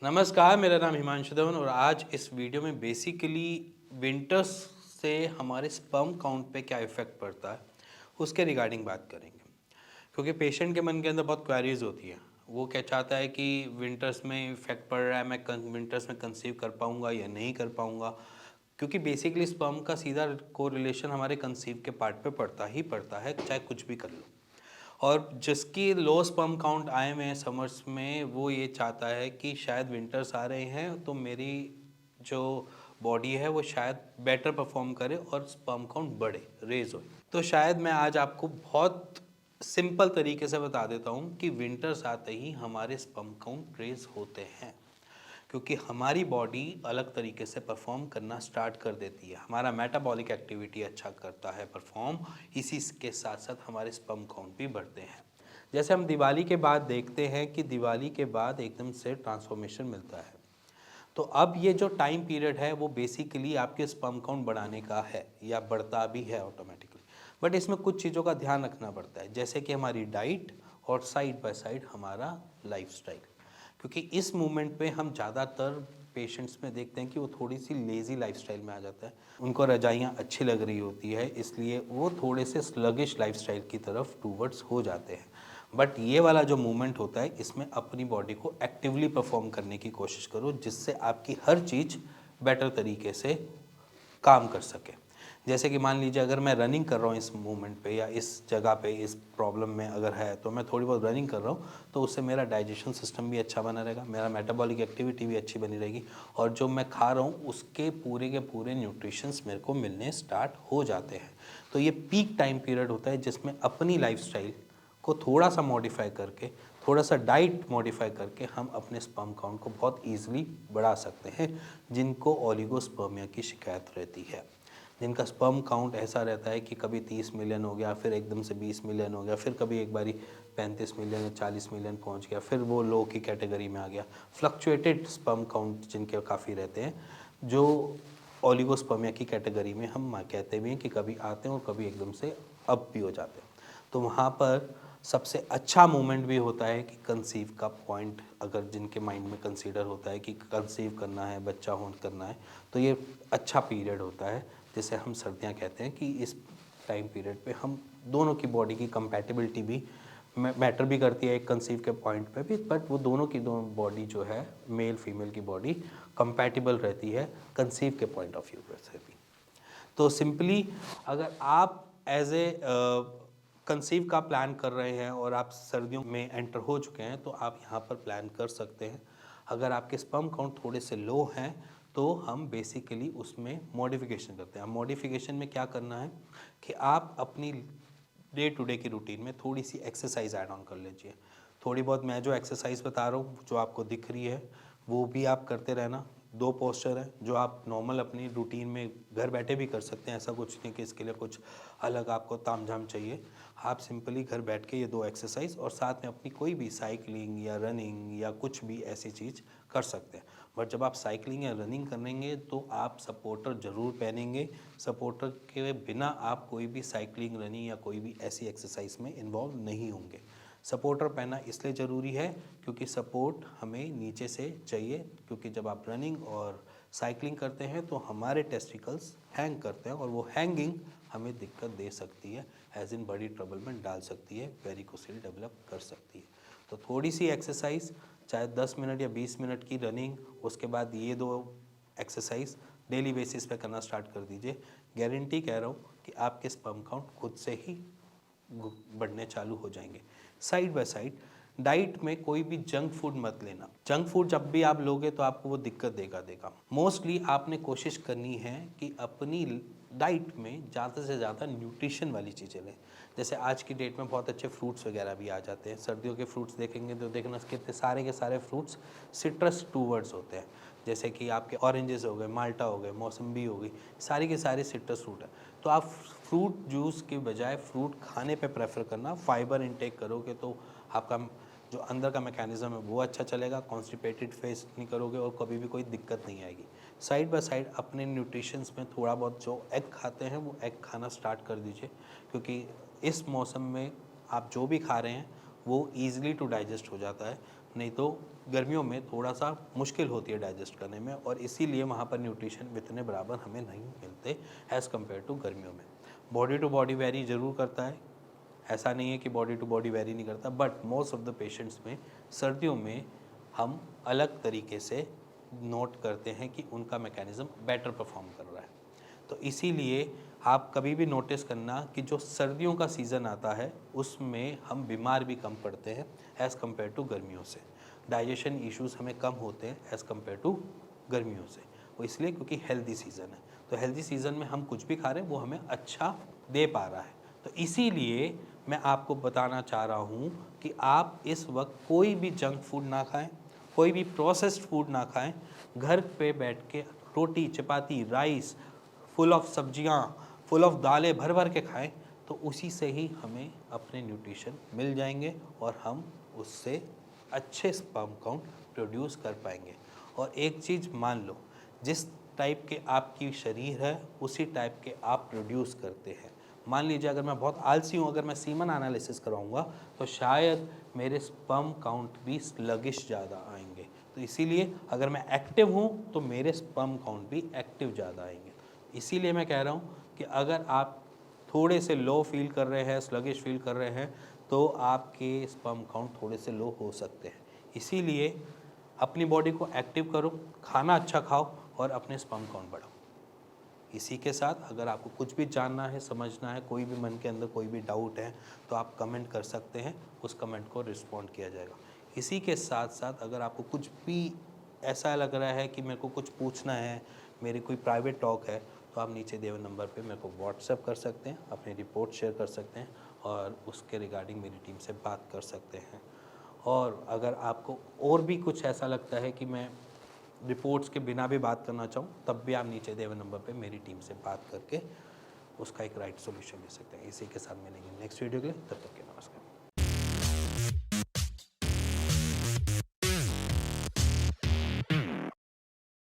नमस्कार, मेरा नाम हिमांशु धवन और आज इस वीडियो में बेसिकली विंटर्स से हमारे स्पर्म काउंट पे क्या इफ़ेक्ट पड़ता है, उसके रिगार्डिंग बात करेंगे। क्योंकि पेशेंट के मन के अंदर बहुत क्वेरीज होती है। वो क्या चाहता है कि विंटर्स में इफ़ेक्ट पड़ रहा है, मैं विंटर्स में कंसीव कर पाऊँगा या नहीं कर पाऊँगा। क्योंकि बेसिकली स्पर्म का सीधा कोरिलेशन हमारे कंसीव के पार्ट पे पड़ता ही पड़ता है, चाहे कुछ भी कर लो। और जिसकी लो स्पर्म काउंट आए हुए हैं समर्स में, वो ये चाहता है कि शायद विंटर्स आ रहे हैं तो मेरी जो बॉडी है वो शायद बेटर परफॉर्म करे और स्पर्म काउंट बढ़े, रेज हो। तो शायद मैं आज आपको बहुत सिंपल तरीके से बता देता हूँ कि विंटर्स आते ही हमारे स्पर्म काउंट रेज होते हैं, क्योंकि हमारी बॉडी अलग तरीके से परफॉर्म करना स्टार्ट कर देती है। हमारा मेटाबॉलिक एक्टिविटी अच्छा करता है परफॉर्म, इसी के साथ साथ हमारे स्पर्म काउंट भी बढ़ते हैं। जैसे हम दिवाली के बाद देखते हैं कि दिवाली के बाद एकदम से ट्रांसफॉर्मेशन मिलता है। तो अब ये जो टाइम पीरियड है वो बेसिकली आपके स्पर्म काउंट बढ़ाने का है या बढ़ता भी है ऑटोमेटिकली। बट इसमें कुछ चीज़ों का ध्यान रखना पड़ता है, जैसे कि हमारी डाइट और साइड बाय साइड हमारा लाइफस्टाइल। क्योंकि इस मूवमेंट पे हम ज़्यादातर पेशेंट्स में देखते हैं कि वो थोड़ी सी लेज़ी लाइफस्टाइल में आ जाता है। उनको रजाइयाँ अच्छी लग रही होती है, इसलिए वो थोड़े से स्लगिश लाइफस्टाइल की तरफ टूवर्ड्स हो जाते हैं। बट ये वाला जो मूवमेंट होता है, इसमें अपनी बॉडी को एक्टिवली परफॉर्म करने की कोशिश करो, जिससे आपकी हर चीज़ बेटर तरीके से काम कर सके। जैसे कि मान लीजिए अगर मैं रनिंग कर रहा हूँ इस मूवमेंट पे या इस जगह पे इस प्रॉब्लम में अगर है, तो मैं थोड़ी बहुत रनिंग कर रहा हूँ तो उससे मेरा डाइजेशन सिस्टम भी अच्छा बना रहेगा, मेरा मेटाबॉलिक एक्टिविटी भी अच्छी बनी रहेगी और जो मैं खा रहा हूँ उसके पूरे के पूरे न्यूट्रिशंस मेरे को मिलने स्टार्ट हो जाते हैं। तो ये पीक टाइम पीरियड होता है जिसमें अपनी लाइफस्टाइल को थोड़ा सा मॉडिफाई करके, थोड़ा सा डाइट मॉडिफाई करके हम अपने स्पर्म काउंट को बहुत ईजिली बढ़ा सकते हैं। जिनको ओलिगोस्पर्मिया की शिकायत रहती है, जिनका स्पर्म काउंट ऐसा रहता है कि कभी 30 मिलियन हो गया, फिर एकदम से 20 मिलियन हो गया, फिर कभी एक बारी 35 मिलियन या 40 मिलियन पहुंच गया, फिर वो लो की कैटेगरी में आ गया। फ्लक्चुएटेड स्पर्म काउंट जिनके काफ़ी रहते हैं, जो ओलिगोस्पर्मिया की कैटेगरी में हम कहते भी हैं कि कभी आते हैं और कभी एकदम से अप भी हो जाते हैं। तो वहाँ पर सबसे अच्छा मोमेंट भी होता है कि कंसीव का पॉइंट अगर जिनके माइंड में कंसीडर होता है कि कंसीव करना है, बच्चा होन करना है, तो ये अच्छा पीरियड होता है जिसे हम सर्दियाँ कहते हैं। कि इस टाइम पीरियड पे हम दोनों की बॉडी की कंपैटिबिलिटी भी मैटर भी करती है एक कंसीव के पॉइंट पे भी, बट वो दोनों की दोनों बॉडी जो है, मेल फीमेल की बॉडी कंपैटिबल रहती है कंसीव के पॉइंट ऑफ व्यू से भी। तो सिंपली अगर आप एज ए कंसीव का प्लान कर रहे हैं और आप सर्दियों में एंटर हो चुके हैं, तो आप यहाँ पर प्लान कर सकते हैं। अगर आपके स्पर्म काउंट थोड़े से लो हैं तो हम बेसिकली उसमें मॉडिफिकेशन करते हैं। मॉडिफिकेशन में क्या करना है कि आप अपनी डे टू डे की रूटीन में थोड़ी सी एक्सरसाइज ऐड ऑन कर लीजिए। थोड़ी बहुत मैं जो एक्सरसाइज बता रहा हूँ, जो आपको दिख रही है, वो भी आप करते रहना। दो पोस्चर हैं जो आप नॉर्मल अपनी रूटीन में घर बैठे भी कर सकते हैं। ऐसा कुछ नहीं कि इसके लिए कुछ अलग आपको तामझाम चाहिए। आप सिंपली घर बैठ के ये दो एक्सरसाइज और साथ में अपनी कोई भी साइकिलिंग या रनिंग या कुछ भी ऐसी चीज़ कर सकते हैं। बट जब आप साइकिलिंग या रनिंग करेंगे तो आप सपोर्टर ज़रूर पहनेंगे। सपोर्टर के बिना आप कोई भी साइकिलिंग, रनिंग या कोई भी ऐसी एक्सरसाइज में इन्वॉल्व नहीं होंगे। सपोर्टर पहनना इसलिए ज़रूरी है क्योंकि सपोर्ट हमें नीचे से चाहिए, क्योंकि जब आप रनिंग और साइकिलिंग करते हैं तो हमारे टेस्टिकल्स हैंग करते हैं और वो हैंगिंग हमें दिक्कत दे सकती है, एज इन बड़ी ट्रबल में डाल सकती है, वेरिकोसिल डेवलप कर सकती है। तो थोड़ी सी एक्सरसाइज, चाहे 10 मिनट या 20 मिनट की रनिंग, उसके बाद ये दो एक्सरसाइज डेली बेसिस पे करना स्टार्ट कर दीजिए। गारंटी कह रहा हूँ कि आपके स्पर्म काउंट खुद से ही बढ़ने चालू हो जाएंगे। साइड बाय साइड डाइट में कोई भी जंक फूड मत लेना। जंक फूड जब भी आप लोगे तो आपको वो दिक्कत देगा। मोस्टली आपने कोशिश करनी है कि अपनी डाइट में ज़्यादा से ज़्यादा न्यूट्रिशन वाली चीज़ें लें। जैसे आज की डेट में बहुत अच्छे फ्रूट्स वगैरह भी आ जाते हैं। सर्दियों के फ्रूट्स देखेंगे तो देखना कितने सारे के सारे फ्रूट्स सिट्रस टूवर्ड्स होते हैं। जैसे कि आपके ऑरेंजेस हो गए, माल्टा हो गए, मौसम्बी हो गई, सारी के सारे सिट्रस फ्रूट है। तो आप फ्रूट जूस के बजाय फ्रूट खाने पे प्रेफर करना। फाइबर इनटेक करोगे तो आपका जो अंदर का मैकेनिज्म है वो अच्छा चलेगा, कॉन्स्टिपेटेड फेस नहीं करोगे और कभी भी कोई दिक्कत नहीं आएगी। साइड बाय साइड अपने न्यूट्रिशंस में थोड़ा बहुत जो एग खाते हैं वो एग खाना स्टार्ट कर दीजिए, क्योंकि इस मौसम में आप जो भी खा रहे हैं वो ईजिली टू डाइजेस्ट हो जाता है। नहीं तो गर्मियों में थोड़ा सा मुश्किल होती है डाइजेस्ट करने में, और इसीलिए वहाँ पर न्यूट्रिशन इतने बराबर हमें नहीं मिलते एज़ कम्पेयर टू गर्मियों में। बॉडी टू बॉडी वेरी ज़रूर करता है, ऐसा नहीं है कि बॉडी टू बॉडी वेरी नहीं करता, but most of the patients में सर्दियों में हम अलग तरीके से नोट करते हैं कि उनका मैकेनिज़्म बेटर परफॉर्म कर रहा है। तो इसीलिए आप कभी भी नोटिस करना कि जो सर्दियों का सीज़न आता है उसमें हम बीमार भी कम पड़ते हैं एज़ कम्पेयर टू गर्मियों से। डाइजेशन इश्यूज़ हमें कम होते हैं एज़ कम्पेयर टू गर्मियों से। वो इसलिए क्योंकि हेल्दी सीज़न है, तो हेल्दी सीज़न में हम कुछ भी खा रहे हैं वो हमें अच्छा दे पा रहा है। तो इसीलिए मैं आपको बताना चाह रहा हूँ कि आप इस वक्त कोई भी जंक फूड ना खाएं, कोई भी प्रोसेस्ड फूड ना खाएं, घर पे बैठ के रोटी चपाती राइस फुल ऑफ सब्जियां फुल ऑफ दालें भर भर के खाएं, तो उसी से ही हमें अपने न्यूट्रिशन मिल जाएंगे और हम उससे अच्छे स्पर्म काउंट प्रोड्यूस कर पाएंगे। और एक चीज़ मान लो, जिस टाइप के आपकी शरीर है उसी टाइप के आप प्रोड्यूस करते हैं। मान लीजिए अगर मैं बहुत आलसी हूँ, अगर मैं सीमन एनालिसिस कराऊंगा तो शायद मेरे स्पर्म काउंट भी स्लगिश ज़्यादा आएंगे। तो इसीलिए अगर मैं एक्टिव हूँ तो मेरे स्पर्म काउंट भी एक्टिव ज़्यादा आएंगे। इसीलिए मैं कह रहा हूँ कि अगर आप थोड़े से लो फील कर रहे हैं, स्लगिश फील कर रहे हैं, तो आपके स्पर्म काउंट थोड़े से लो हो सकते हैं। इसीलिए अपनी बॉडी को एक्टिव करो, खाना अच्छा खाओ और अपने स्पर्म काउंट बढ़ाओ। इसी के साथ अगर आपको कुछ भी जानना है, समझना है, कोई भी मन के अंदर कोई भी डाउट है तो आप कमेंट कर सकते हैं, उस कमेंट को रिस्पॉन्ड किया जाएगा। इसी के साथ साथ अगर आपको कुछ भी ऐसा लग रहा है कि मेरे को कुछ पूछना है, मेरी कोई प्राइवेट टॉक है, तो आप नीचे दिए हुए नंबर पे मेरे को व्हाट्सएप कर सकते हैं, अपनी रिपोर्ट शेयर कर सकते हैं और उसके रिगार्डिंग मेरी टीम से बात कर सकते हैं। और अगर आपको और भी कुछ ऐसा लगता है कि मैं रिपोर्ट्स के बिना भी बात करना चाहूँ, तब भी आप नीचे दिए हुए नंबर पे मेरी टीम से बात करके उसका एक राइट सॉल्यूशन ले सकते हैं। इसी के साथ मिलेंगे नेक्स्ट वीडियो के लिए, तब तक के नमस्कार।